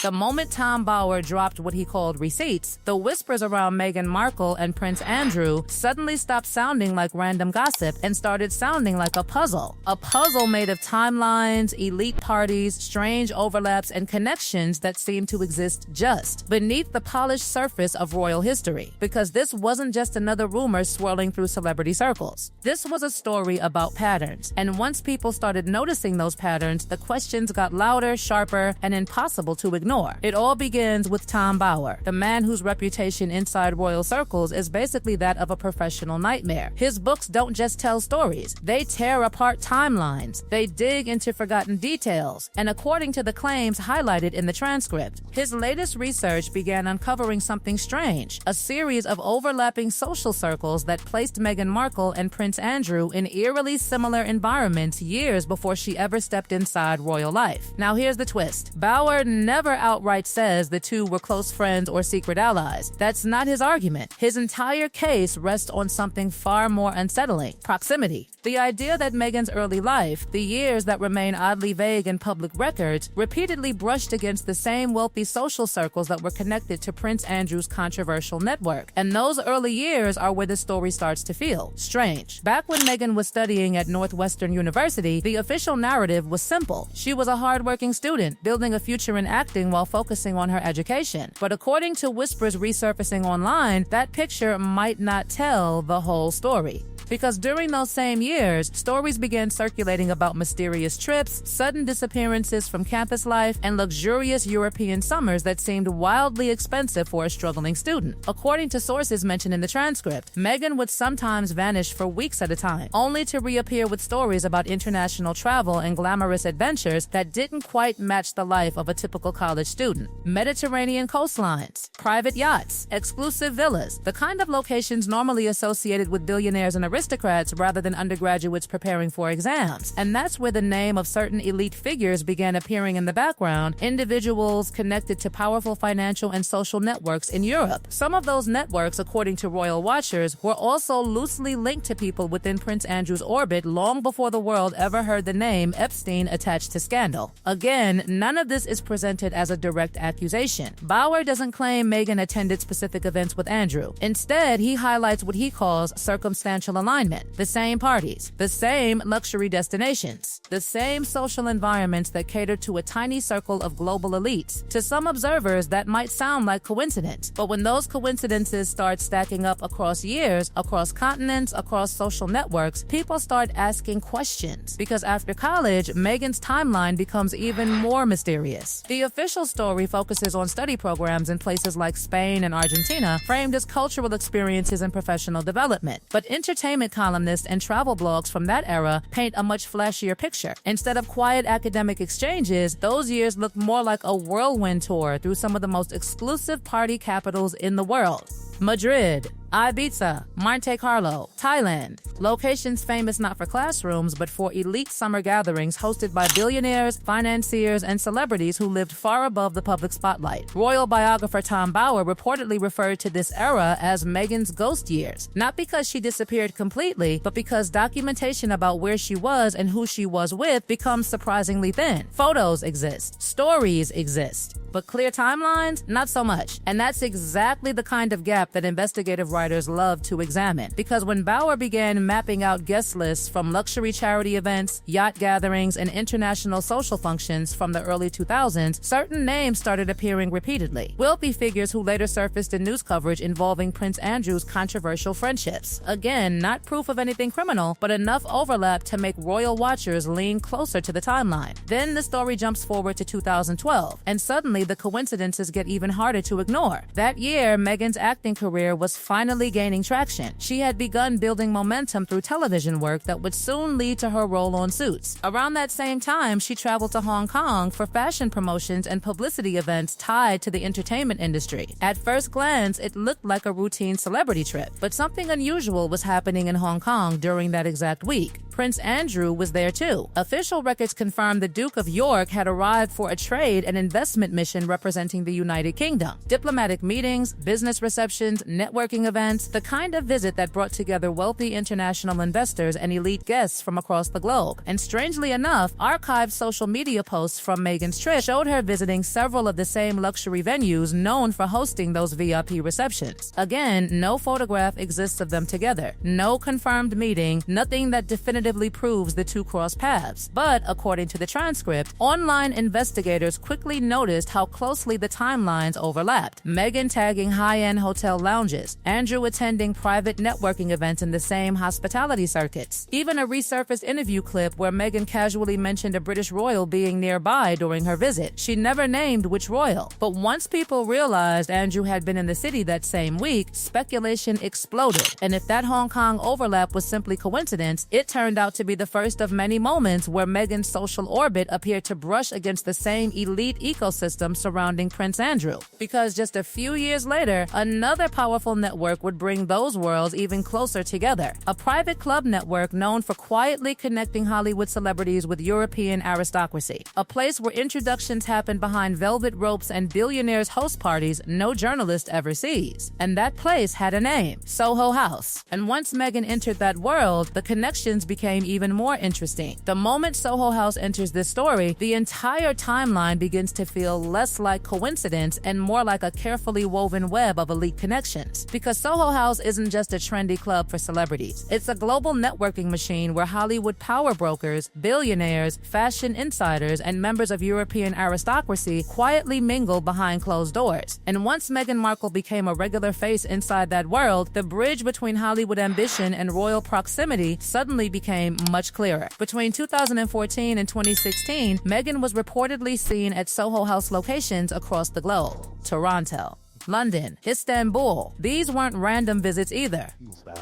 The moment Tom Bower dropped what he called receipts, the whispers around Meghan Markle and Prince Andrew suddenly stopped sounding like random gossip and started sounding like a puzzle. A puzzle made of timelines, elite parties, strange overlaps, and connections that seemed to exist just beneath the polished surface of royal history. Because this wasn't just another rumor swirling through celebrity circles. This was a story about patterns, and once people started noticing those patterns, the questions got louder, sharper, and impossible to ignore. It all begins with Tom Bower, the man whose reputation inside royal circles is basically that of a professional nightmare. His books don't just tell stories, they tear apart timelines, they dig into forgotten details, and according to the claims highlighted in the transcript, his latest research began uncovering something strange, a series of overlapping social circles that placed Meghan Markle and Prince Andrew in eerily similar environments years before she ever stepped inside royal life. Now here's the twist. Bower never outright says the two were close friends or secret allies. That's not his argument. His entire case rests on something far more unsettling: proximity. The idea that Meghan's early life, the years that remain oddly vague in public records, repeatedly brushed against the same wealthy social circles that were connected to Prince Andrew's controversial network. And those early years are where the story starts to feel strange. Back when Meghan was studying at Northwestern University, the official narrative was simple. She was a hardworking student, building a future in acting while focusing on her education. But according to whispers resurfacing online, that picture might not tell the whole story. Because during those same years, stories began circulating about mysterious trips, sudden disappearances from campus life, and luxurious European summers that seemed wildly expensive for a struggling student. According to sources mentioned in the transcript, Meghan would sometimes vanish for weeks at a time, only to reappear with stories about international travel and glamorous adventures that didn't quite match the life of a typical college student. Mediterranean coastlines, private yachts, exclusive villas, the kind of locations normally associated with billionaires and aristocrats rather than undergraduates preparing for exams. And that's where the name of certain elite figures began appearing in the background, individuals connected to powerful financial and social networks in Europe. Some of those networks, according to royal watchers, were also loosely linked to people within Prince Andrew's orbit long before the world ever heard the name Epstein attached to scandal. Again, none of this is presented as a direct accusation. Bower doesn't claim Meghan attended specific events with Andrew. Instead, he highlights what he calls circumstantial alignment, the same parties, the same luxury destinations, the same social environments that cater to a tiny circle of global elites. To some observers, that might sound like coincidence, but when those coincidences start stacking up across years, across continents, across social networks, people start asking questions. Because after college, Meghan's timeline becomes even more mysterious. The official story focuses on study programs in places like Spain and Argentina, framed as cultural experiences and professional development. But entertainment columnists and travel blogs from that era paint a much flashier picture. Instead of quiet academic exchanges, those years look more like a whirlwind tour through some of the most exclusive party capitals in the world. Madrid, Ibiza, Monte Carlo, Thailand. Locations famous not for classrooms, but for elite summer gatherings hosted by billionaires, financiers, and celebrities who lived far above the public spotlight. Royal biographer Tom Bower reportedly referred to this era as Meghan's ghost years, not because she disappeared completely, but because documentation about where she was and who she was with becomes surprisingly thin. Photos exist, stories exist, but clear timelines? Not so much. And that's exactly the kind of gap that investigative writers love to examine. Because when Bower began mapping out guest lists from luxury charity events, yacht gatherings, and international social functions from the early 2000s, certain names started appearing repeatedly. Wealthy figures who later surfaced in news coverage involving Prince Andrew's controversial friendships. Again, not proof of anything criminal, but enough overlap to make royal watchers lean closer to the timeline. Then the story jumps forward to 2012, and suddenly the coincidences get even harder to ignore. That year, Meghan's acting career was finally gaining traction. She had begun building momentum through television work that would soon lead to her role on Suits. Around that same time, she traveled to Hong Kong for fashion promotions and publicity events tied to the entertainment industry. At first glance, it looked like a routine celebrity trip, but something unusual was happening in Hong Kong during that exact week. Prince Andrew was there too. Official records confirmed the Duke of York had arrived for a trade and investment mission representing the United Kingdom. Diplomatic meetings, business receptions, networking events, the kind of visit that brought together wealthy international investors and elite guests from across the globe. And strangely enough, archived social media posts from Meghan's trip showed her visiting several of the same luxury venues known for hosting those VIP receptions. Again, no photograph exists of them together. No confirmed meeting, nothing that definitively proves the two crossed paths. But, according to the transcript, online investigators quickly noticed how closely the timelines overlapped. Meghan tagging high-end hotel lounges, Andrew attending private networking events in the same hospitality circuits. Even a resurfaced interview clip where Meghan casually mentioned a British royal being nearby during her visit. She never named which royal. But once people realized Andrew had been in the city that same week, speculation exploded. And if that Hong Kong overlap was simply coincidence, it turned out to be the first of many moments where Meghan's social orbit appeared to brush against the same elite ecosystem surrounding Prince Andrew. Because just a few years later, another powerful network would bring those worlds even closer together. A private club network known for quietly connecting Hollywood celebrities with European aristocracy. A place where introductions happen behind velvet ropes and billionaires host parties no journalist ever sees. And that place had a name, Soho House. And once Meghan entered that world, the connections became even more interesting. The moment Soho House enters this story, the entire timeline begins to feel less like coincidence and more like a carefully woven web of elite connections. Because Soho House isn't just a trendy club for celebrities. It's a global networking machine where Hollywood power brokers, billionaires, fashion insiders, and members of European aristocracy quietly mingle behind closed doors. And once Meghan Markle became a regular face inside that world, the bridge between Hollywood ambition and royal proximity suddenly became much clearer. Between 2014 and 2016, Meghan was reportedly seen at Soho House locations across the globe. Toronto, London, Istanbul. These weren't random visits either.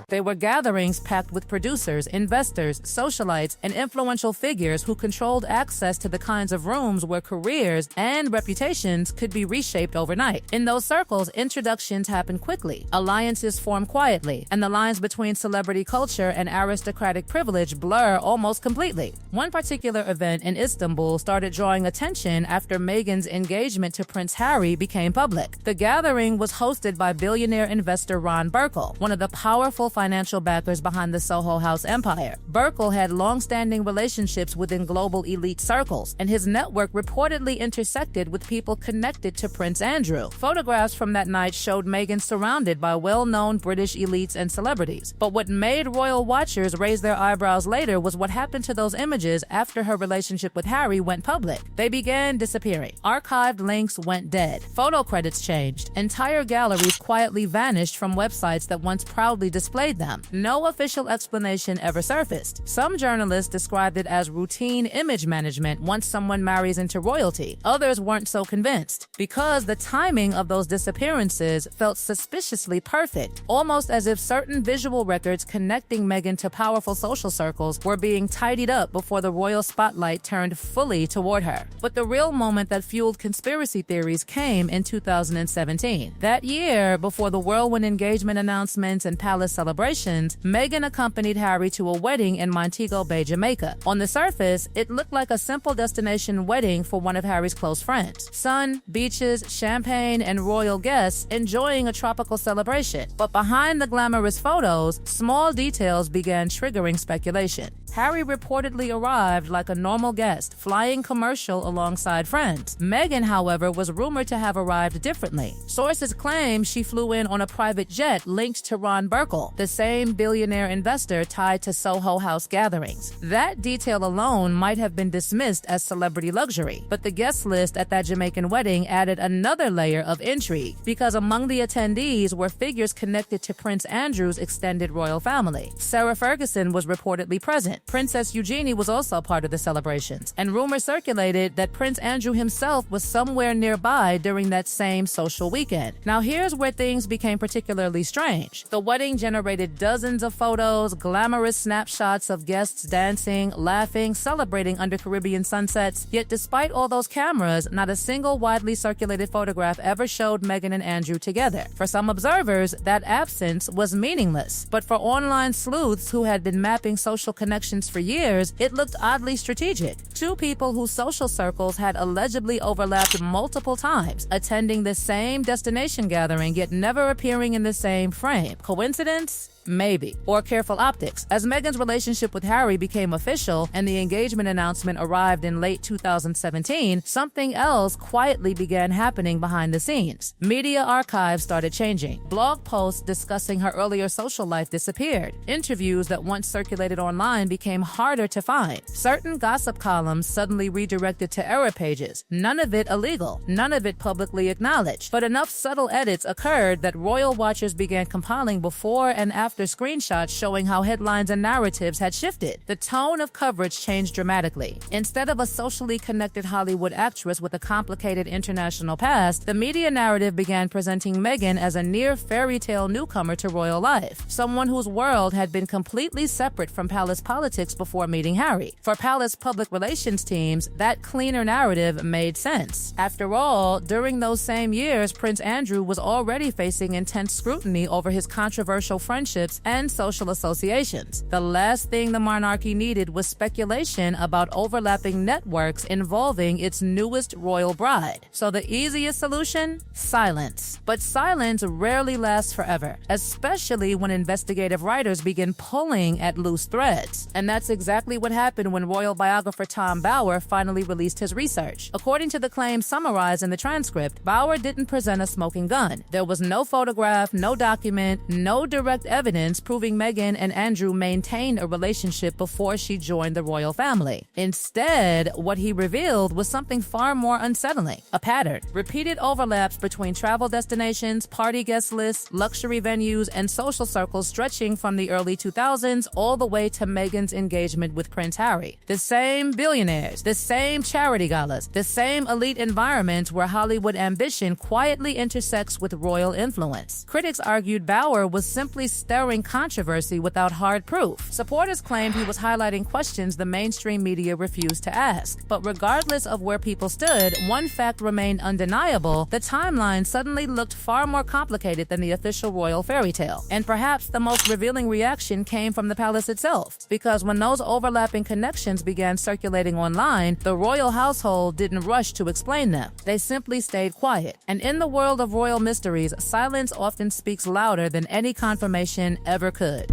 They were gatherings packed with producers, investors, socialites, and influential figures who controlled access to the kinds of rooms where careers and reputations could be reshaped overnight. In those circles, introductions happen quickly, alliances form quietly, and the lines between celebrity culture and aristocratic privilege blur almost completely. One particular event in Istanbul started drawing attention after Meghan's engagement to Prince Harry became public. The gathering was hosted by billionaire investor Ron Burkle, one of the powerful financial backers behind the Soho House empire. Burkle had long-standing relationships within global elite circles, and his network reportedly intersected with people connected to Prince Andrew. Photographs from that night showed Meghan surrounded by well-known British elites and celebrities. But what made royal watchers raise their eyebrows later was what happened to those images after her relationship with Harry went public. They began disappearing. Archived links went dead. Photo credits changed. Entire galleries quietly vanished from websites that once proudly displayed them. No official explanation ever surfaced. Some journalists described it as routine image management once someone marries into royalty. Others weren't so convinced, because the timing of those disappearances felt suspiciously perfect, almost as if certain visual records connecting Meghan to powerful social circles were being tidied up before the royal spotlight turned fully toward her. But the real moment that fueled conspiracy theories came in 2017. That year, before the whirlwind engagement announcements and palace celebrations, Meghan accompanied Harry to a wedding in Montego Bay, Jamaica. On the surface, it looked like a simple destination wedding for one of Harry's close friends. Sun, beaches, champagne, and royal guests enjoying a tropical celebration. But behind the glamorous photos, small details began triggering speculation. Harry reportedly arrived like a normal guest, flying commercial alongside friends. Meghan, however, was rumored to have arrived differently. Sources claim she flew in on a private jet linked to Ron Burkle, the same billionaire investor tied to Soho House gatherings. That detail alone might have been dismissed as celebrity luxury, but the guest list at that Jamaican wedding added another layer of intrigue, because among the attendees were figures connected to Prince Andrew's extended royal family. Sarah Ferguson was reportedly present. Princess Eugenie was also part of the celebrations, and rumors circulated that Prince Andrew himself was somewhere nearby during that same social weekend. Now here's where things became particularly strange. The wedding generated dozens of photos, glamorous snapshots of guests dancing, laughing, celebrating under Caribbean sunsets. Yet despite all those cameras, not a single widely circulated photograph ever showed Meghan and Andrew together. For some observers, that absence was meaningless. But for online sleuths who had been mapping social connections connections for years, it looked oddly strategic. Two people whose social circles had allegedly overlapped multiple times, attending the same destination gathering yet never appearing in the same frame. Coincidence? Maybe. Or careful optics. As Meghan's relationship with Harry became official and the engagement announcement arrived in late 2017, something else quietly began happening behind the scenes. Media archives started changing. Blog posts discussing her earlier social life disappeared. Interviews that once circulated online became harder to find. Certain gossip columns suddenly redirected to error pages. None of it illegal. None of it publicly acknowledged. But enough subtle edits occurred that royal watchers began compiling before and after screenshots showing how headlines and narratives had shifted. The tone of coverage changed dramatically. Instead of a socially connected Hollywood actress with a complicated international past, the media narrative began presenting Meghan as a near fairy tale newcomer to royal life, someone whose world had been completely separate from palace politics before meeting Harry. For palace public relations teams, that cleaner narrative made sense. After all, during those same years, Prince Andrew was already facing intense scrutiny over his controversial friendship and social associations. The last thing the monarchy needed was speculation about overlapping networks involving its newest royal bride. So the easiest solution? Silence. But silence rarely lasts forever, especially when investigative writers begin pulling at loose threads. And that's exactly what happened when royal biographer Tom Bower finally released his research. According to the claims summarized in the transcript, Bower didn't present a smoking gun. There was no photograph, no document, no direct evidence proving Meghan and Andrew maintained a relationship before she joined the royal family. Instead, what he revealed was something far more unsettling: a pattern. Repeated overlaps between travel destinations, party guest lists, luxury venues, and social circles stretching from the early 2000s all the way to Meghan's engagement with Prince Harry. The same billionaires, the same charity galas, the same elite environments where Hollywood ambition quietly intersects with royal influence. Critics argued Bower was simply stirring controversy without hard proof. Supporters claimed he was highlighting questions the mainstream media refused to ask. But regardless of where people stood, one fact remained undeniable: the timeline suddenly looked far more complicated than the official royal fairy tale. And perhaps the most revealing reaction came from the palace itself, because when those overlapping connections began circulating online, the royal household didn't rush to explain them. They simply stayed quiet. And in the world of royal mysteries, silence often speaks louder than any confirmation ever could.